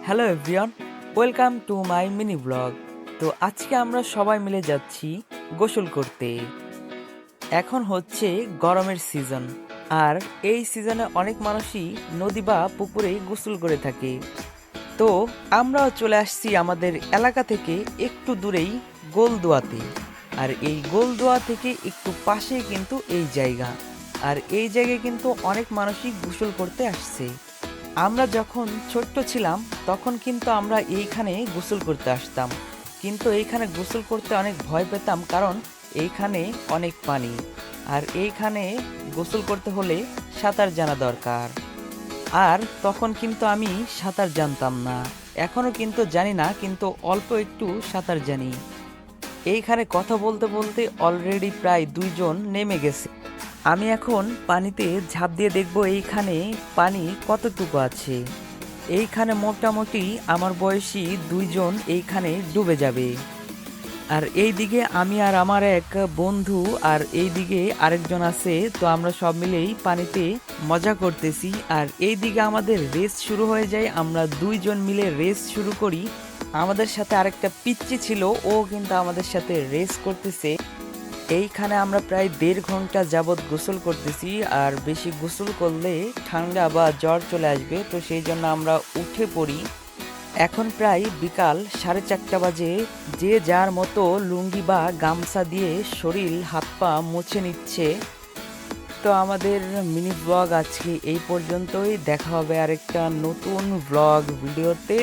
Hello everyone, welcome to my mini blog. তো আজকে আমরা সবাই মিলে যাচ্ছি গোসল করতে। এখন হচ্ছে গরমের সিজন, আর এই সিজনে অনেক মানুষই নদী বা পুকুরে গোসল করে থাকে। তো আমরাও চলে আসছি আমাদের এলাকা থেকে একটু দূরেই গোলদুয়াতে। আর এই গোলদুয়া থেকে একটু পাশেই কিন্তু এই জায়গা। আর এই জায়গায় কিন্তু অনেক মানুষই গোসল করতে আসছে। আমরা যখন ছোট্ট ছিলাম তখন কিন্তু আমরা এইখানে গোসল করতে আসতাম, কিন্তু এইখানে গোসল করতে অনেক ভয় পেতাম, কারণ এইখানে অনেক পানি। আর এইখানে গোসল করতে হলে সাঁতার জানা দরকার। আর তখন কিন্তু আমি সাঁতার জানতাম না, এখনও কিন্তু জানি না, কিন্তু অল্প একটু সাঁতার জানি। এইখানে কথা বলতে বলতে অলরেডি প্রায় 2 জন নেমে গেছে। আমি এখন পানিতে ঝাঁপ দিয়ে দেখব এইখানে পানি কতটুকু আছে। এইখানে মোটামুটি আমার বয়সী 2 জন এইখানে ডুবে যাবে। আর এই দিকে আমি আর আমার এক বন্ধু, আর এই দিকে আরেকজন আছে। তো আমরা সব মিলেই পানিতে মজা করতেছি। আর এই দিকে আমাদের রেস শুরু হয়ে যায়, আমরা 2 জন মিলে রেস শুরু করি। আমাদের সাথে আরেকটা পিচ্চি ছিল, ও কিন্তু আমাদের সাথে রেস করতেছে। এইখানে আমরা প্রায় 1.5 ঘন্টা যাবৎ গোসল করতেছি। আর বেশি গোসল করলে ঠান্ডা বা জ্বর চলে আসবে, তো সেই জন্য আমরা উঠে পড়ি। এখন প্রায় বিকাল 4:30 বাজে। যে যার মতো লুঙ্গি বা গামছা দিয়ে শরীর হাত পা মুছে নিচ্ছে। তো আমাদের মিনি ব্লগ আজকে এই পর্যন্তই, দেখা হবে আরেকটা নতুন ব্লগ ভিডিওতে।